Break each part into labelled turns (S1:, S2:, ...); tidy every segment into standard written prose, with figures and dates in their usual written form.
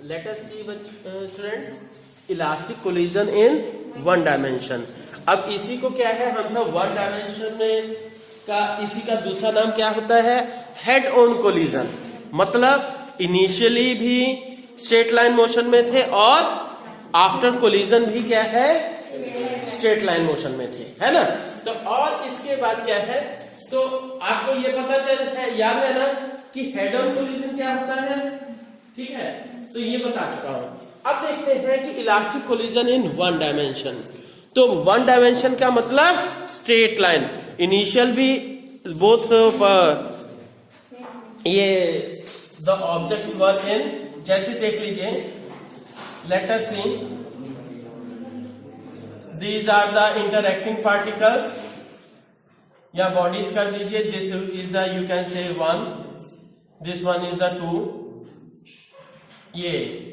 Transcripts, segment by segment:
S1: let us see students elastic collision in one dimension. अब इसी को क्या है, हम सब वन डायमेंशन में का इसी का दूसरा नाम क्या होता है, हेड ऑन कोलिजन। मतलब इनिशियली भी स्ट्रेट लाइन मोशन में थे और आफ्टर कोलिजन भी क्या है, स्ट्रेट लाइन मोशन में थे, है ना। तो और इसके बाद क्या है, तो आपको ये पता चल है, याद है ना कि हेड ऑन कोलिजन क्या होता है, ठीक है, तो ये बता चुका हूं। अब देखते हैं कि elastic collision in one dimension. तो वन डायमेंशन का मतलब स्ट्रेट लाइन, इनिशियल भी बोथ ये द ऑब्जेक्ट्स वर इन, जैसे देख लीजिए, let us see, these are the interacting particles, या बॉडीज कर दीजिए, this is the, you can say 1, this one is the 2, ये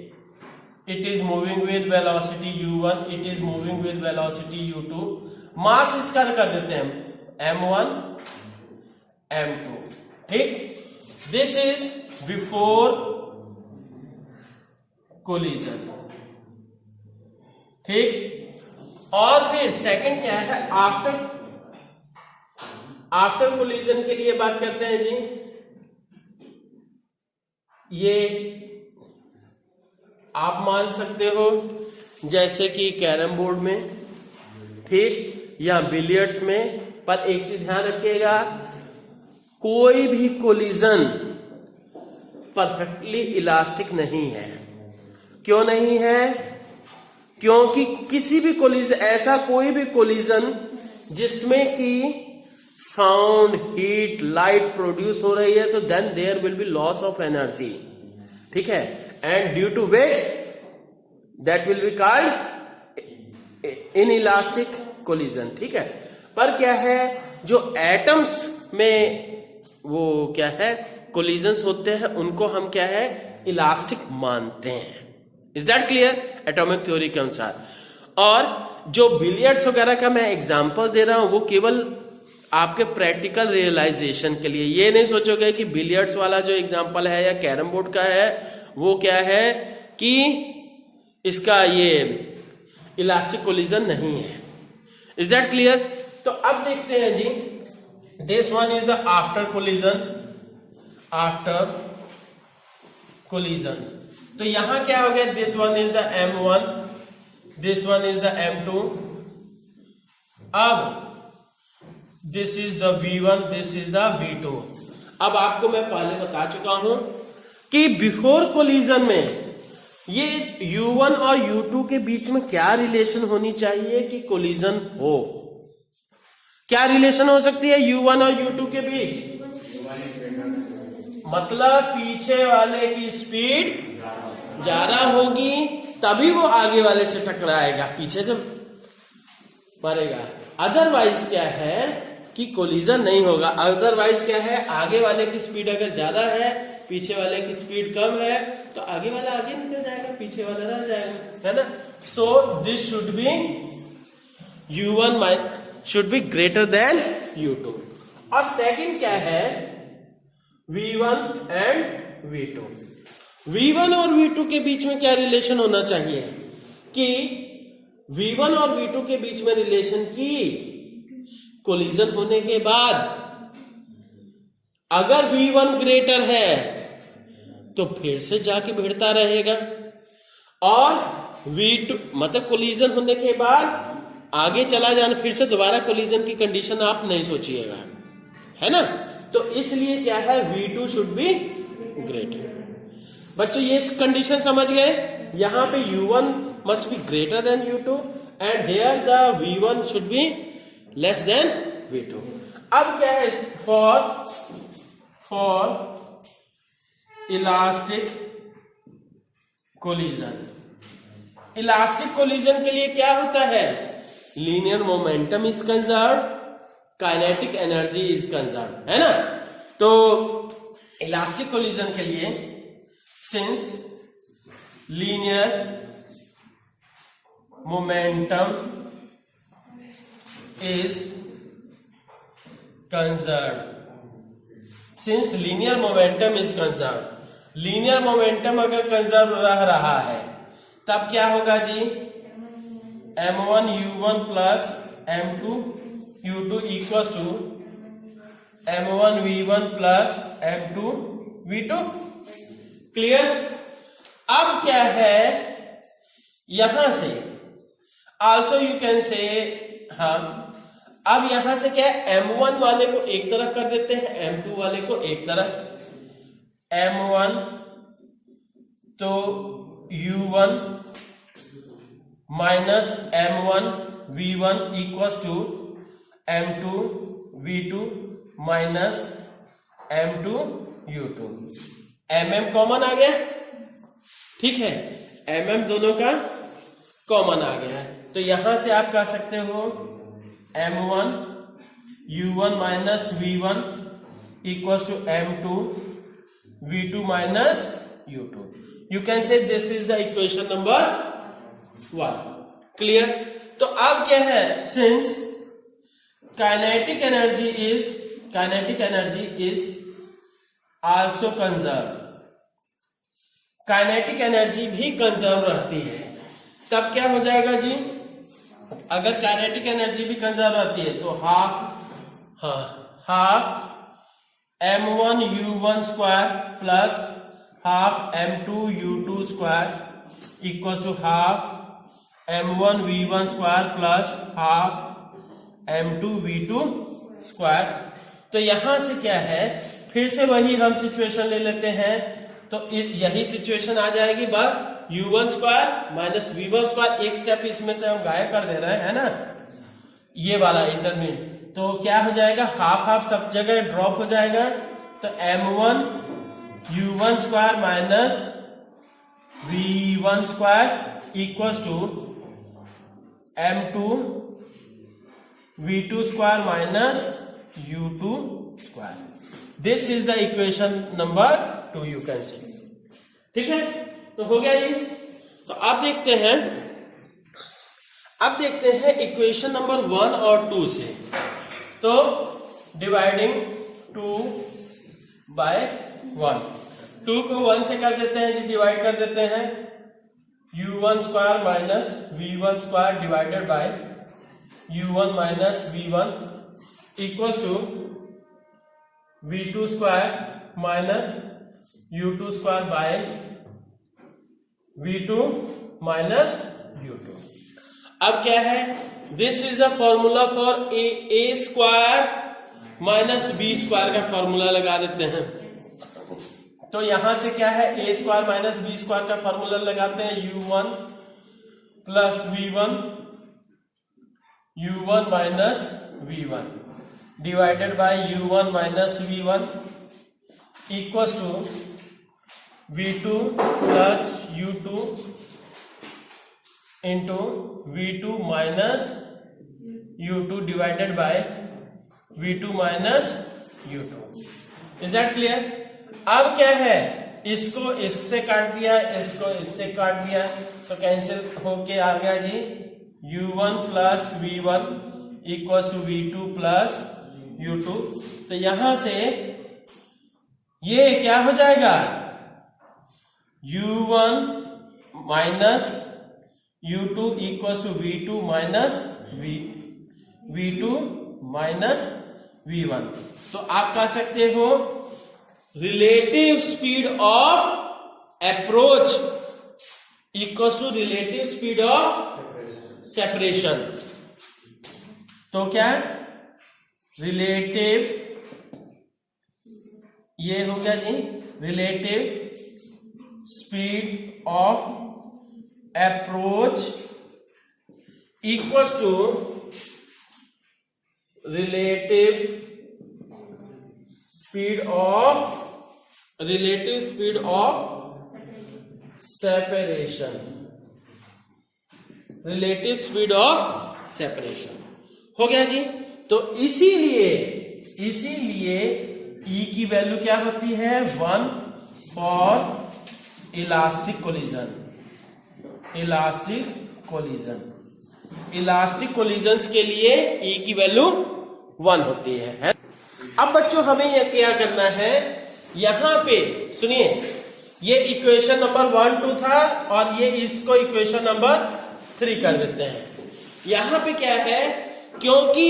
S1: it is moving with velocity u1, it is moving with velocity u2, मास इसका कर देते हैं m1 m2, ठीक। This is before collision, ठीक। और फिर सेकंड क्या है, आफ्टर कोलिजन के लिए बात करते हैं जी। ये आप मान सकते हो जैसे कि कैरम बोर्ड में, ठीक, या बिलियर्ड्स में। पर एक चीज ध्यान रखिएगा, कोई भी कोलिजन परफेक्टली इलास्टिक नहीं है। क्यों नहीं है? क्योंकि किसी भी कोलिजन, ऐसा कोई भी कोलिजन जिसमें कि साउंड, हीट, लाइट प्रोड्यूस हो रही है, तो then there will be loss of energy, ठीक है, and due to which that will be called inelastic collision, ठीक है। पर क्या है, जो एटम्स में वो क्या है कोलिजन्स होते हैं, उनको हम क्या है, इलास्टिक मानते हैं। Is that clear? Atomic theory के अनुसार। और जो बिलियर्ड्स वगैरह का मैं एग्जांपल दे रहा हूं, वो केवल आपके प्रैक्टिकल रियलाइजेशन के लिए। ये नहीं सोचोगे कि बिलियर्ड्स वाला जो एग्जांपल है या कैरम बोर्ड का है, वो क्या है कि इसका ये इलास्टिक कोलिजन नहीं है। Is that clear? तो अब देखते हैं जी, this one is the after collision, after collision. तो यहां क्या हो गया, this one is the m1, this one is the m2, अब this is the v1, this is the v2। अब आपको मैं पहले बता चुका हूं कि बिफोर कोलिजन में ये u1 और u2 के बीच में क्या रिलेशन होनी चाहिए कि कोलिजन हो। क्या रिलेशन हो सकती है u1 और u2 के बीच? मतलब पीछे वाले की स्पीड ज्यादा होगी, तभी वो आगे वाले से टकराएगा, पीछे से मारेगा। अदरवाइज क्या है कि कोलिजन नहीं होगा। अदरवाइज क्या है, आगे वाले की स्पीड अगर ज्यादा है, पीछे वाले की स्पीड कम है, तो आगे वाला आगे निकल जाएगा, पीछे वाला रह जाएगा, है ना। So this should be u1 should be greater than u2। और सेकंड क्या है, v1 एंड v2। v1 और v2 के बीच में क्या रिलेशन होना चाहिए कि v1 और v2 के बीच में रिलेशन की कोलिजन होने के बाद अगर v1 ग्रेटर है तो फिर से जाके भिड़ता रहेगा, और v2 मतलब कोलिजन होने के बाद आगे चला जाना, फिर से दोबारा कोलिजन की कंडीशन आप नहीं सोचिएगा, है ना। तो इसलिए क्या है, v2 शुड बी ग्रेटर। बच्चों ये कंडीशन समझ गए? यहां पे u1 must be greater than u2 and here the v1 should be less than v2। अब क्या है, for elastic collision. Elastic collision के लिए क्या होता है, linear momentum is conserve, kinetic energy is conserve, है ना। तो इलास्टिक कोलिजन के लिए since linear momentum is conserved, since linear momentum is conserved, linear momentum अगर कंजर्व रह रहा है तब क्या होगा जी, m1 u1 plus m2 u2 equal to m1 v1 plus m2 v2। Clear. अब क्या है, यहां से आल्सो यू कैन से, हाँ अब यहां से क्या है, m1 वाले को एक तरफ कर देते हैं, m2 वाले को एक तरफ। m1 तो u1 minus m1 v1 equal to m2 v2 minus m2 u2। mm common आ गया, ठीक है, mm दोनों का कॉमन आ गया है। तो यहां से आप कह सकते हो m1 u1 minus v1 equal to m2 v2 minus u2। You can say this is the equation number 1। Clear. तो अब क्या है, since kinetic energy is also conserve, kinetic energy भी कंजर्व रहती है, तब क्या हो जाएगा जी, अगर काइनेटिक एनर्जी भी कंजर्व रहती है तो half m1 u1 square plus half m2 u2 square equal to half m1 v1 square plus half m2 v2 square. तो यहां से क्या है, फिर से वही हम सिचुएशन ले लेते हैं, तो यही सिचुएशन आ जाएगी, बस u1 square minus v1 square, एक स्टेप इसमें से हम गायब कर दे रहे हैं, है ना, ये वाला इंटरमीडिएट। तो क्या हो जाएगा, हाफ हाफ सब जगह ड्रॉप हो जाएगा, तो m1 u1 square minus v1 square equal to m2 v2 square minus u2 square. This is the equation number 2 you can say. ठीक है, तो हो गया जी। तो अब देखते हैं इक्वेशन नंबर 1 और 2 से। तो डिवाइडिंग 2 बाय 1, 2 को 1 से कर देते हैं जी, डिवाइड कर देते हैं, u1 square minus v1 square divided by u1 minus v1 equal to v2 square minus u2 square by v2 minus u2। अब क्या है, this is the formula for a square minus b square का formula लगा देते हैं। तो यहां से क्या है, a square minus b square का फॉर्मूला लगाते हैं, u1 plus v1 u1 minus v1 divided by u1 minus v1 equal to v2 plus u2 into v2 minus u2 divided by v2 minus u2। Is that clear. अब क्या है, इसको इससे काट दिया, इसको इससे काट दिया, तो कैंसिल होके आ गया जी, u1 plus v1 equal to v2 plus u2। तो यहां से ये क्या हो जाएगा, u1 minus u2 equal to v2 minus v2 minus v1। तो आप कह सकते हो relative speed of approach equal to relative speed of separation. तो क्या रिलेटिव, ये हो गया जी, relative speed of approach equal to relative speed of separation, relative speed of separation हो गया जी। तो इसीलिए E की वैल्यू क्या होती है, 1 for elastic collision. Elastic collisions के लिए E की वैल्यू 1 होती है। अब बच्चों हमें यह क्या करना है, यहां पे सुनिए, ये इक्वेशन नंबर 1 2 था और ये इसको इक्वेशन नंबर 3 कर देते हैं। यहां पे क्या है, क्योंकि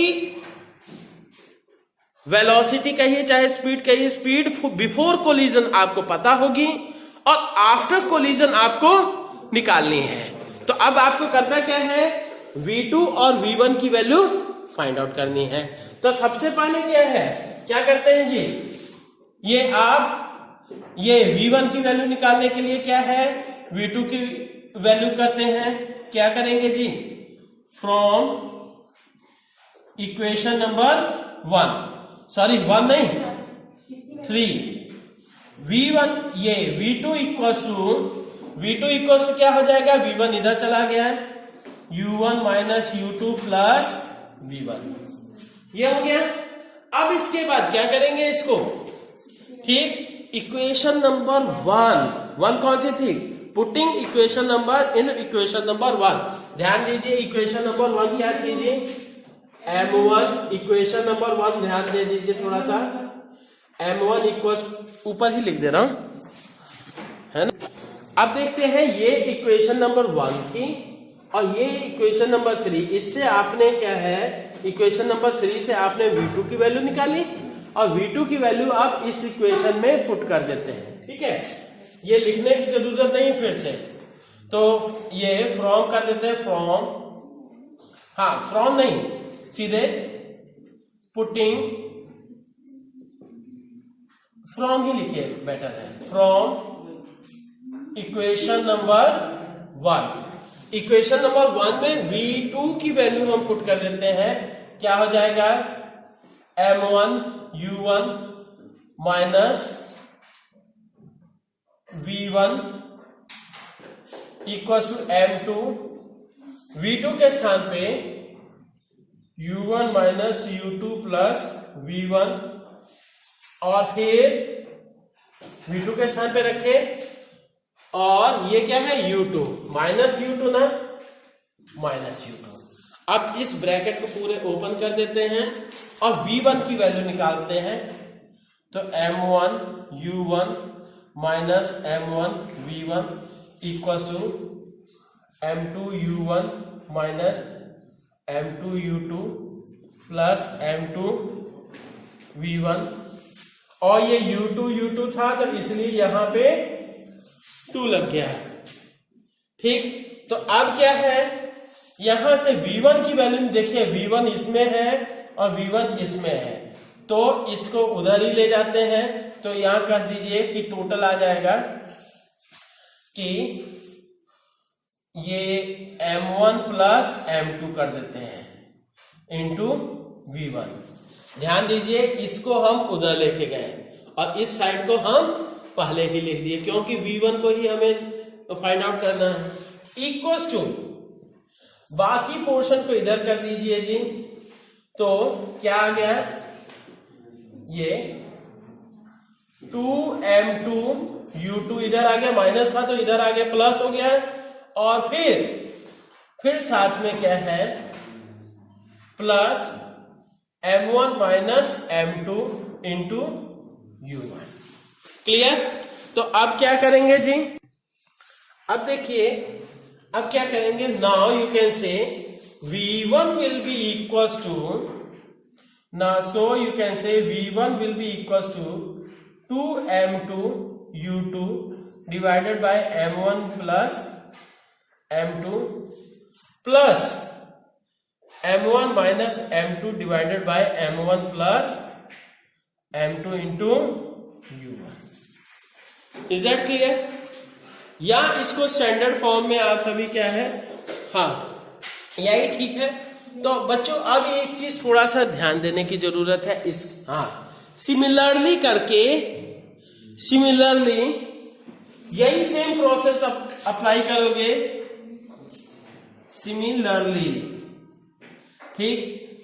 S1: वेलोसिटी कहिए चाहे स्पीड कहिए, स्पीड बिफोर कोलिजन आपको पता होगी और आफ्टर कोलिजन आपको निकालनी है। तो अब आपको करना क्या है, v2 और v1 की वैल्यू फाइंड आउट करनी है। तो सबसे पहले क्या करते हैं जी, ये आप ये v1 की वैल्यू निकालने के लिए क्या है, v2 की वैल्यू करते हैं। क्या करेंगे जी, फ्रॉम इक्वेशन नंबर 1 नहीं 3, v1 ये v2 इक्वल्स टू क्या हो जाएगा, v1 इधर चला गया है, u1 minus u2 plus v1, ये हो गया। अब इसके बाद क्या करेंगे इसको, ठीक, इक्वेशन नंबर 1 कौन सी थी, putting equation number in equation number 1। ध्यान दीजिए इक्वेशन नंबर 1 क्या थी जी, m1, इक्वेशन नंबर 1 ध्यान दे दीजिए थोड़ा सा, m1 इक्वल्स, ऊपर ही लिख दे रहा हूं है ना। अब देखते हैं ये इक्वेशन नंबर 1 थी और ये इक्वेशन नंबर 3, इससे आपने क्या है, इक्वेशन नंबर 3 से आपने v2 की वैल्यू निकाली और v2 की वैल्यू आप इस इक्वेशन में पुट कर देते हैं, ठीक है। ये लिखने की जरूरत नहीं फिर से, तो ये फ्रॉम कर देते हैं, फ्रॉम नहीं, सीधे पुटिंग, फ्रॉम ही लिखिए बेटर है, from equation number 1। Equation number 1 में v2 की वैल्यू हम पुट कर देते हैं, क्या हो जाएगा, m1 u1 minus v1 equals to m2, v2 के स्थान पे u1 minus u2 plus v1 और फिर v2 के स्थान पे रखे और ये क्या है u2 माइनस u2 ना, माइनस u2। अब इस ब्रैकेट को पूरे ओपन कर देते हैं और v1 की वैल्यू निकालते हैं, तो m1 u1 minus m1 v1 equals to m2 u1 minus m2 u2 plus m2 v1, और ये u2 था तो इसलिए यहां पे 2 लग गया, ठीक। तो अब क्या है, यहां से v1 की वैल्यू देखिए, v1 इसमें है और v1 इसमें है, तो इसको उधर ही ले जाते हैं। तो यहां कर दीजिए कि टोटल आ जाएगा कि ये m1 प्लस m2 कर देते हैं इंटू v1। ध्यान दीजिए इसको हम उधर लेके गए और इस साइड को हम पहले ही लिख दिए क्योंकि v1 को ही हमें फाइंड आउट करना है, इक्वल्स टू बाकी पोर्शन को इधर कर दीजिए जी। तो क्या आ गया, ये 2m2 u2 इधर आ गया, माइनस था तो इधर आ गया, प्लस हो गया, और फिर साथ में क्या है, plus m1 minus m2 into u1। Clear. तो अब क्या करेंगे जी, अब देखिए अब क्या करेंगे, now you can say v1 will be equals to, now so you can say v1 will be equals to 2m2 u2 divided by m1 plus m2 plus m1 minus m2 divided by m1 plus m2 into u1। Is that clear? या इसको standard form में आप सभी क्या है, हाँ यही ठीक है। तो बच्चों अब एक चीज थोड़ा सा ध्यान देने की जरूरत है, इस सिमिलरली करके, सिमिलरली यही सेम प्रोसेस अप्लाई करोगे, सिमिलरली, ठीक।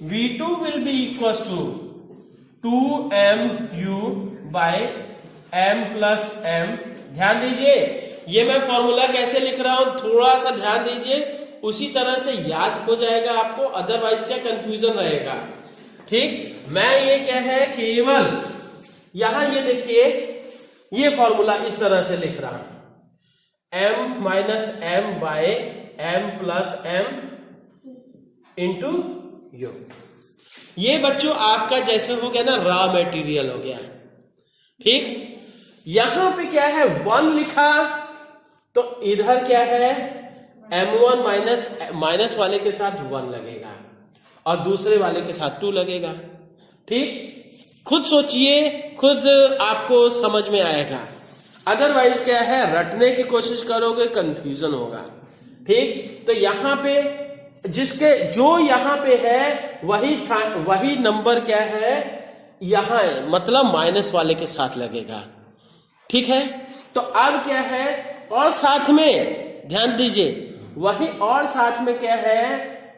S1: v2 will be equal to 2mu by m plus m। ध्यान दीजिए ये मैं फॉर्मूला कैसे लिख रहा हूं, थोड़ा सा ध्यान दीजिए, उसी तरह से याद हो जाएगा आपको, अदरवाइज क्या कंफ्यूजन रहेगा, ठीक। मैं ये क्या है, केवल यहां ये देखिए ये फॉर्मूला इस तरह से लिख रहा हूं, m minus m by m plus m into u. ये बच्चों आपका जैसे हो गया ना रॉ मटेरियल हो गया, ठीक। यहां पे क्या है 1 लिखा, तो इधर क्या है m1 माइनस वाले के साथ 1 लगेगा और दूसरे वाले के साथ 2 लगेगा, ठीक। खुद सोचिए, खुद आपको समझ में आएगा। अदरवाइज क्या है रटने की कोशिश करोगे कंफ्यूजन होगा, ठीक। तो यहां पे जो यहां पे है वही नंबर क्या है यहां है, मतलब माइनस वाले के साथ लगेगा, ठीक है। तो अब क्या है और साथ में ध्यान दीजिए वही, और साथ में क्या है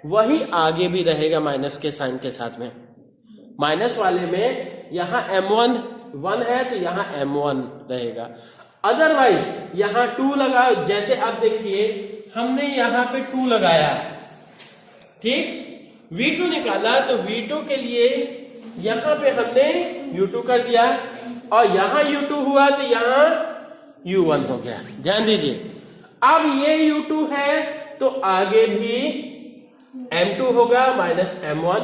S1: वही आगे भी रहेगा माइनस के साइन के साथ में। माइनस वाले में यहां m1 1 है तो यहां m1 रहेगा, अदरवाइज यहां 2 लगाओ। जैसे आप देखिए हमने यहां पे 2 लगाया, ठीक। V2 निकाला तो V2 के लिए यहां पे हमने U2 कर दिया और यहां U2 हुआ तो यहां U1 हो गया। ध्यान दीजिए अब ये U2 है तो आगे भी M2 होगा माइनस M1,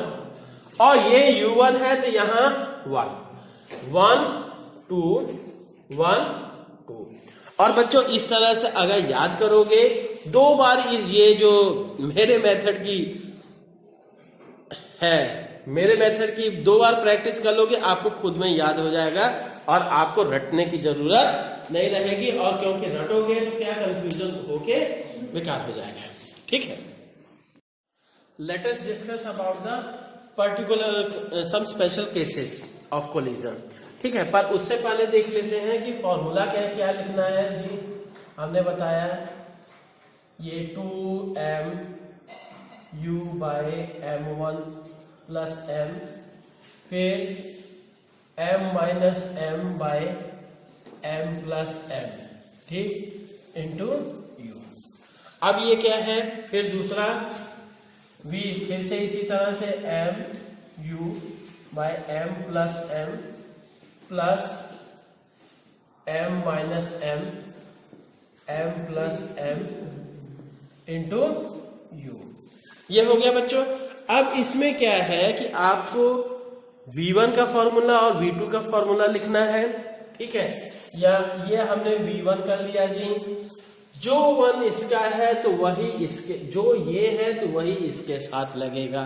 S1: और ये U1 है तो यहां 1 1 2 1 2। और बच्चों इस तरह से अगर याद करोगे 2 बार ये जो मेरे मेथड की 2 बार प्रैक्टिस कर लोगे आपको खुद में याद हो जाएगा और आपको रटने की जरूरत नहीं रहेगी, और क्योंकि रटोगे तो क्या कंफ्यूजन होके बेकार हो जाएगा, ठीक है। Let us discuss about the particular some special cases of collision, ठीक है। पर उससे पहले देख लेते हैं कि फॉर्मूला क्या लिखना है जी। हमने बताया ये 2m u by m1 plus m, फिर m minus m by m plus m, ठीक, इंटू u। अब ये क्या है फिर दूसरा v, फिर से इसी तरह से m u by m plus m plus m minus m plus m into u। ये हो गया बच्चों। अब इसमें क्या है कि आपको V1 का फॉर्मूला और V2 का फॉर्मूला लिखना है, ठीक है। या ये हमने V1 कर लिया जी, जो 1 इसका है तो वही इसके, जो ये है तो वही इसके साथ लगेगा,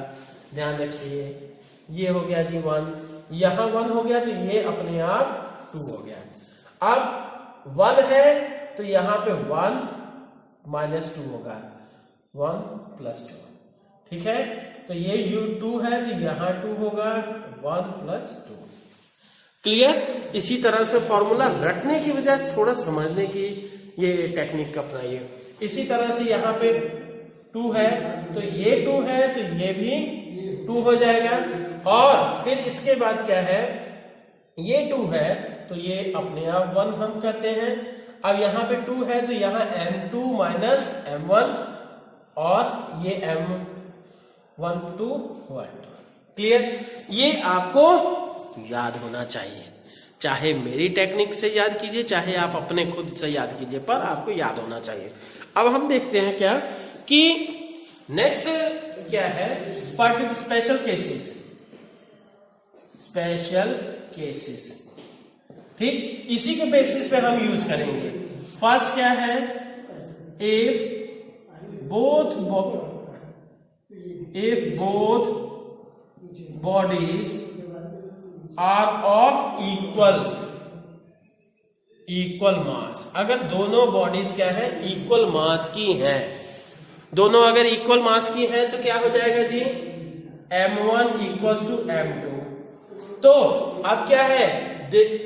S1: ध्यान रखिए। ये हो गया जी 1, यहां 1 हो गया तो ये अपने आप 2 हो गया। अब 1 है तो यहां पे 1 माइनस 2 होगा, 1 प्लस 2, ठीक है। तो ये U2 है तो यहां 2 होगा, 1 प्लस 2। क्लियर। इसी तरह से फॉर्मूला रटने की बजाय थोड़ा समझने की ये टेक्निक अपनाइए। इसी तरह से यहाँ पे 2 है तो ये 2 है तो ये भी 2 हो जाएगा, और फिर इसके बाद क्या है ये 2 है तो ये अपने आप 1 हम करते हैं। अब यहाँ पे 2 है तो यहाँ m2 माइनस m1 और ये m1 2 1। क्लियर। ये आपको याद होना चाहिए, चाहे मेरी टेक्निक से याद कीजिए चाहे आप अपने खुद से याद कीजिए, पर आपको याद होना चाहिए। अब हम देखते हैं क्या कि नेक्स्ट क्या है स्पेशल केसेस। स्पेशल केसेस, ठीक, इसी के बेसिस पे हम यूज करेंगे। फर्स्ट क्या है, if both bodies are of equal mass। अगर दोनों बॉडीज क्या है इक्वल मास की हैं, दोनों अगर इक्वल मास की हैं तो क्या हो जाएगा जी m1 इक्वल्स टू m2। तो अब क्या है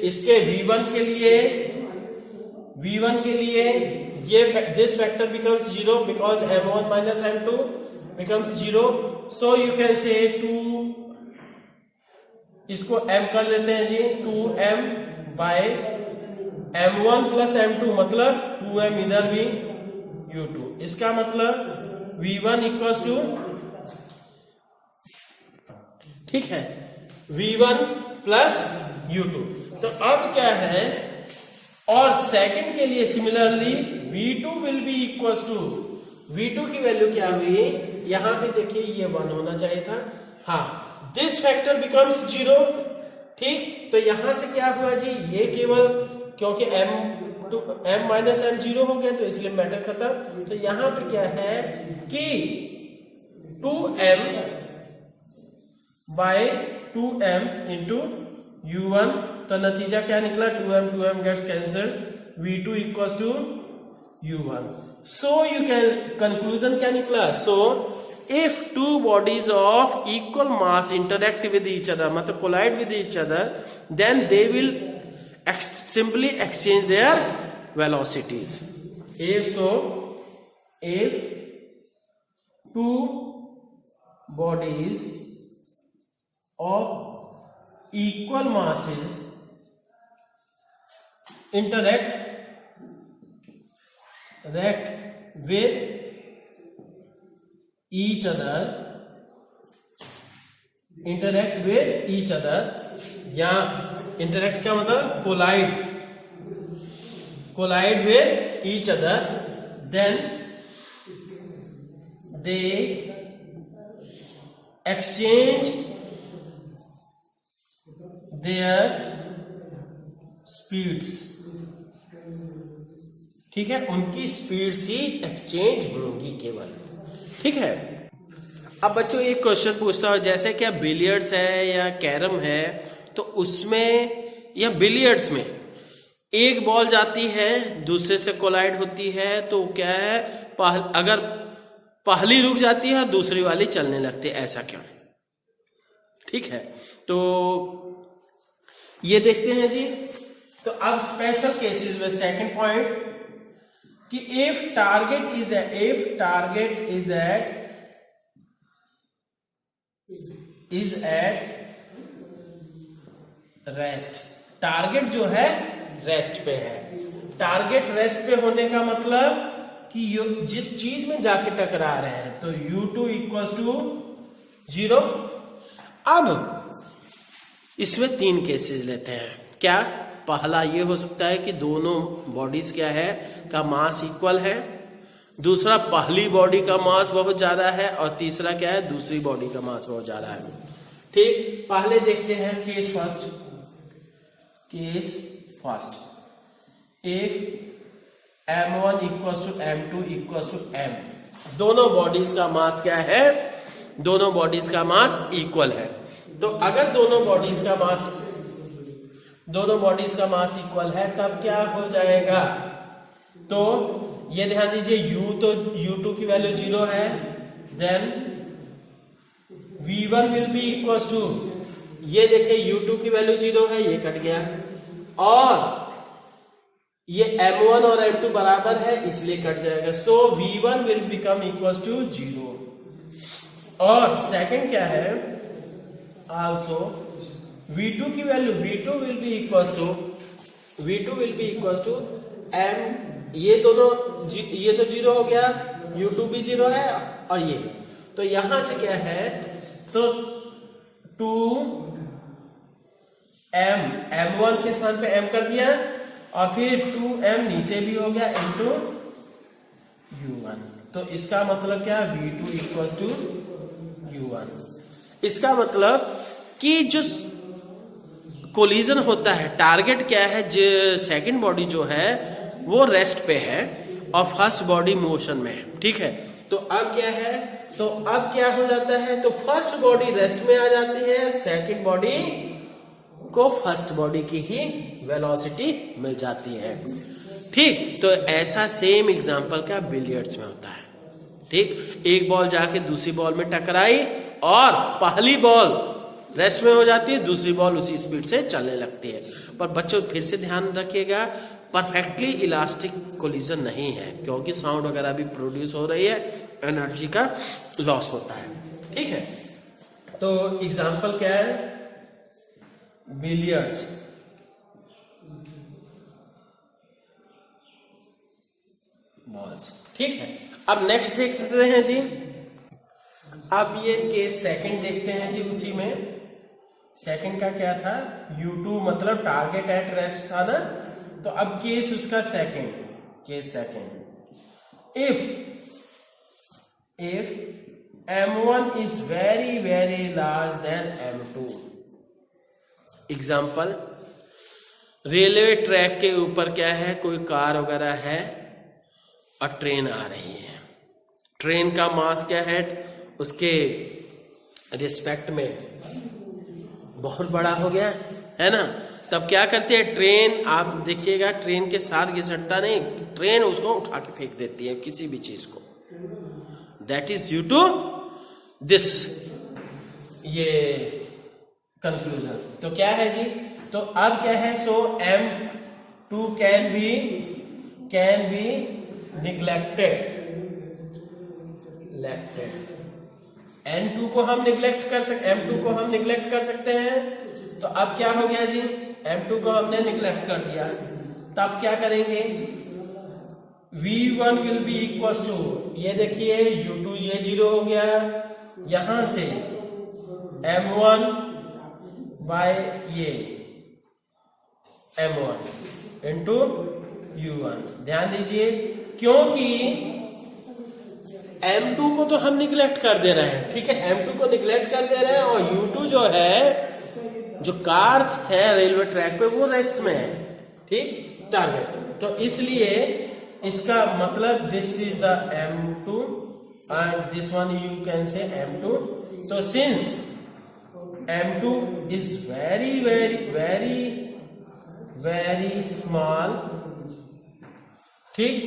S1: इसके V1 के लिए ये this factor becomes 0 because m1 minus m2 becomes 0। So you can से 2, इसको m कर लेते हैं जी 2m bye m1 plus m2 मतलब 2m इधर भी u2। इसका मतलब V1 इक्वल्स टू, ठीक है, V1 प्लस u2। तो अब क्या है और सेकंड के लिए similarly V2 will be equal to, V2 की वैल्यू क्या हुई, यहां पे देखिए ये 1 होना चाहिए था, हाँ, दिस फैक्टर बिकम्स 0, ठीक। तो यहां से क्या हुआ जी, ये केवल क्योंकि m माइनस m 0 हो गया तो इसलिए मैटर खत्म। तो यहां पे क्या है कि 2m bye 2m into u1, तो नतीजा क्या निकला, 2m gets cancelled, v2 equals to u1। So you can, conclusion क्या निकला, so if two bodies of equal mass interact with each other, मतलब collide with each other, then they will simply exchange their velocities. If two bodies of equal masses interact with each other, या interact क्या मतलब, collide with each other, then they exchange their speeds, ठीक है, उनकी speeds ही exchange होंगी केवल, ठीक है। अब बच्चों एक क्वेश्चन पूछता हूं, जैसे क्या बिलियर्ड्स है या कैरम है, तो उसमें या बिलियर्ड्स में एक बॉल जाती है दूसरे से कोलाइड होती है, तो क्या है, अगर पहली रुक जाती है और दूसरी वाली चलने लगती है, ऐसा क्यों, ठीक है। तो ये देखते हैं जी। तो अब स्पेशल केसेस में सेकंड पॉइंट कि if target is at rest, target जो है रेस्ट पे है। टारगेट रेस्ट पे होने का मतलब कि जिस चीज में जाके टकरा रहे हैं, तो u2 इक्वल्स टू 0। अब इसमें 3 केसेस लेते हैं, क्या, पहला ये हो सकता है कि दोनों बॉडीज क्या है का मास इक्वल है, दूसरा पहली बॉडी का मास बहुत ज्यादा है, और तीसरा क्या है, दूसरी बॉडी का मास बहुत ज्यादा है, ठीक। पहले देखते हैं केस फर्स्ट, एक m1 equals to m2 equals to m, दोनों बॉडीज का मास क्या है, दोनों बॉडीज का मास इक्वल है। तो अगर दोनों बॉडीज का मास इक्वल है, तब क्या हो जाएगा, तो ये ध्यान दीजिए, तो u2 की वैल्यू 0 है, then v1 will be equals to, ये देखिए u2 की वैल्यू 0 है, ये कट गया, और ये m1 और m2 बराबर है इसलिए कट जाएगा, so v1 will become equals to 0। और सेकंड क्या है, आल्सो v2 की value, v2 will be equals to m, ये दोनों ये तो 0 हो गया, u2 भी 0 है, और ये, तो यहां से क्या है, तो 2m, m1 के स्थान पे m कर दिया, और फिर 2m नीचे भी हो गया इंटू u1, तो इसका मतलब क्या, v2 इक्वल्स टू u1। इसका मतलब कि जो कोलिजन होता है, टारगेट क्या है, जो सेकंड बॉडी जो है वो रेस्ट पे है और फर्स्ट बॉडी मोशन में है, ठीक है। तो अब क्या है, तो अब क्या हो जाता है, तो फर्स्ट बॉडी रेस्ट में आ जाती है, सेकंड बॉडी को फर्स्ट बॉडी की ही वेलोसिटी मिल जाती है, ठीक। तो ऐसा सेम एग्जांपल का बिलियर्ड्स में होता है, ठीक। एक बॉल जाके दूसरी बॉल में टकराई और पहली बॉल रेस्ट में हो जाती है, दूसरी बॉल उसी स्पीड से चलने लगती है। पर बच्चों फिर से ध्यान रखिएगा, परफेक्टली इलास्टिक कोलिजन नहीं है, क्योंकि साउंड वगैरह भी प्रोड्यूस हो रही है, एनर्जी का लॉस होता है, ठीक है। तो एग्जांपल क्या है, बिलियर्ड्स, बॉल्स, ठीक है। अब नेक्स्ट देखते हैं जी, अब ये केस सेकंड देखते हैं जी। उसी में सेकंड का क्या था, u2 मतलब टारगेट एट रेस्ट था ना, तो अब केस उसका second, case second, if M1 is very very large than M2। Example, railway track के ऊपर क्या है, कोई कार वगैरह है और ट्रेन आ रही है। ट्रेन का मास क्या है, उसके रिस्पेक्ट में बहुत बड़ा हो गया है ना। तब क्या करते हैं, ट्रेन, आप देखिएगा ट्रेन के साथ घिसटता नहीं, ट्रेन उसको उठा के फेंक देती है किसी भी चीज को। That is due to this, ये कंक्लूजन। तो क्या है जी, तो अब क्या है, सो M2 can be neglected. N2 को हम निग्लेक्ट कर सकते, M2 को हम निग्लेक्ट कर सकते हैं। तो अब क्या हो गया जी, M2 को हमने निग्लेक्ट कर दिया, तब क्या करेंगे, V1 will be equal to, ये देखिए U2 ये 0 हो गया, यहां से M1 बाय ये M1 इंटू U1। ध्यान दीजिए, क्योंकि M2 को तो हम निगलेक्ट कर दे रहे हैं, ठीक है, M2 को निगलेक्ट कर दे रहे हैं, और U2 जो है, जो कार है रेलवे ट्रैक पे, वो रेस्ट में है, ठीक, टारगेट। तो इसलिए इसका मतलब this is the M2 and this one you can से M2। तो since M2 is very very very very small, ठीक,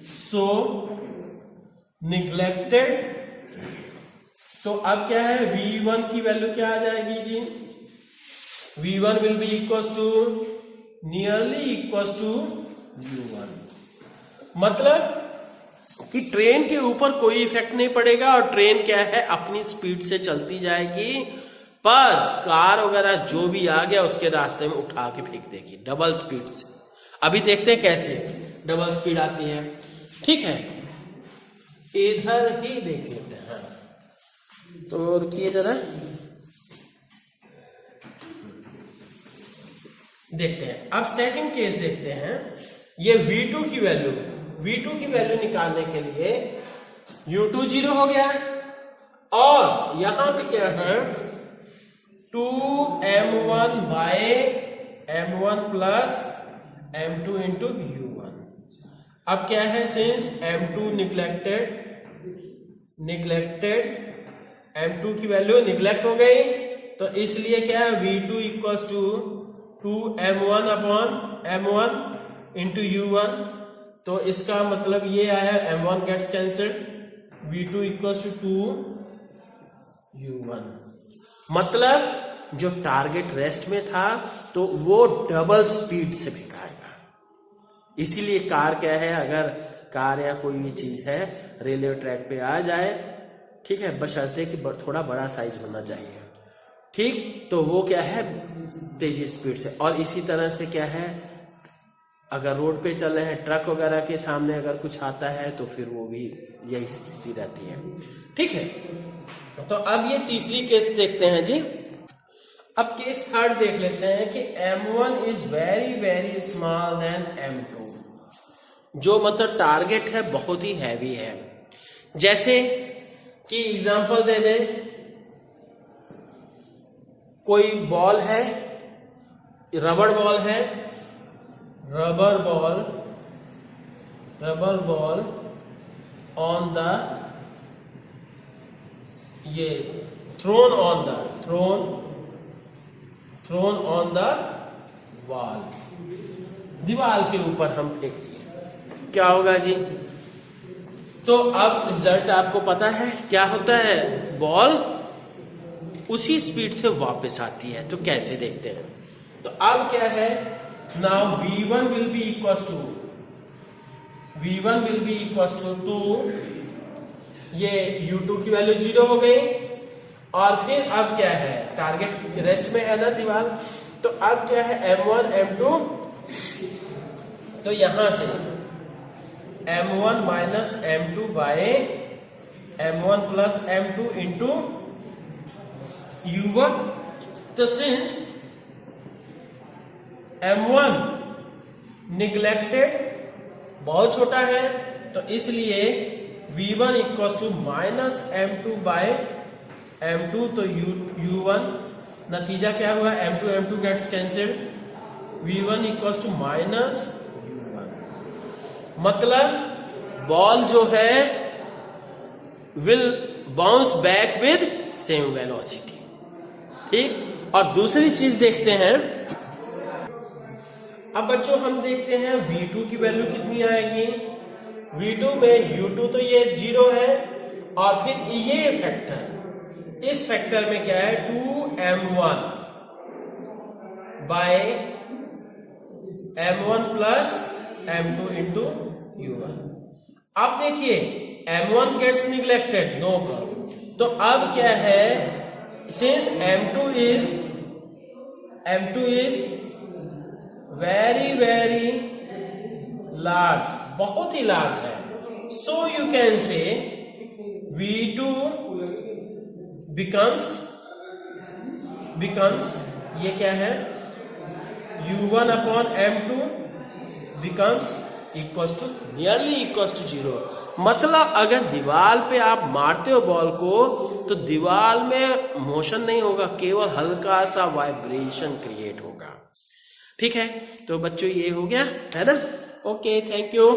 S1: सो निग्लेक्टेड। तो अब क्या है, V1 की वैल्यू क्या आ जाएगी जी, V1 will be equal to nearly equal to U1। मतलब कि ट्रेन के ऊपर कोई इफेक्ट नहीं पड़ेगा, और ट्रेन क्या है, अपनी स्पीड से चलती जाएगी, पर कार वगैरह जो भी आ गया उसके रास्ते में उठा के फेंक देगी डबल स्पीड से। अभी देखते हैं कैसे डबल स्पीड आती है, ठीक है, इधर ही देख लेते हैं। हाँ, तो रुकिए जरा, देखते हैं। अब सेकंड केस देखते हैं। ये V2 की वैल्यू निकालने के लिए U2 0 हो गया, और यहां पे क्या है, 2M1 bye M1 plus M2 into U1। अब क्या है, सिंस M2 निग्लेक्टेड, M2 की वैल्यू निग्लेक्ट हो गई, तो इसलिए क्या है, V2 equals to 2M1 upon M1 into U1। तो इसका मतलब ये आया, M1 gets cancelled, V2 equals to 2U1। मतलब जो टारगेट रेस्ट में था, तो वो डबल स्पीड से फेंकाएगा। इसीलिए कार क्या है, अगर कार या कोई भी चीज है रेलवे ट्रैक पे आ जाए, ठीक है, बशर्ते कि थोड़ा बड़ा साइज होना चाहिए, ठीक, तो वो क्या है, तेजी स्पीड से। और इसी तरह से क्या है, अगर रोड पे चल रहे हैं, ट्रक वगैरह के सामने अगर कुछ आता है, तो फिर वो भी यही स्थिति रहती है, ठीक है। तो अब ये तीसरी केस देखते हैं जी। अब केस थर्ड देख लेते हैं कि M1 is very very small than M2, जो मतलब टारगेट है बहुत ही हैवी है। जैसे कि एग्जांपल दे दे, कोई बॉल है, रबर बॉल ऑन द, ये थ्रोन ऑन द वॉल, दीवार के ऊपर हम फेंक दिए, क्या होगा जी। तो अब रिजल्ट आपको पता है क्या होता है, बॉल उसी स्पीड से वापस आती है। तो कैसे देखते हैं, तो अब क्या है, now V1 will be equal to 2, ये U2 की वैल्यू 0 हो गई, और फिर अब क्या है, टारगेट रेस्ट में है ना दीवार, तो अब क्या है, M1 M2, तो यहां से M1 minus M2 bye M1 plus M2 into U1। तो सिंस M1 निग्लेक्टेड बहुत छोटा है, तो इसलिए v1 equal to minus m2 bye m2, तो u1 नतीजा क्या हुआ, m2 gets cancelled, v1 equal to minus, मतलब बॉल जो है will bounce back with same velocity. ठीक, और दूसरी चीज देखते हैं, अब बच्चों हम देखते हैं v2 की वैल्यू कितनी आएगी। v2 में u2 तो ये 0 है, और फिर ये फैक्टर, इस फैक्टर में क्या है 2m1 bye m1 plus m2 into u1। अब देखिए m1 gets neglected, no problem. तो अब क्या है, since m2 is very very large, बहुत ही लार्ज है, सो यू कैन से v2 बिकम्स ये क्या है u1 upon m2 becomes equals to nearly equals to 0। मतलब अगर दीवार पे आप मारते हो बॉल को तो दीवार में मोशन नहीं होगा, केवल हल्का सा वाइब्रेशन क्रिएट होगा। ठीक है, तो बच्चों ये हो गया है ना। Okay, thank you.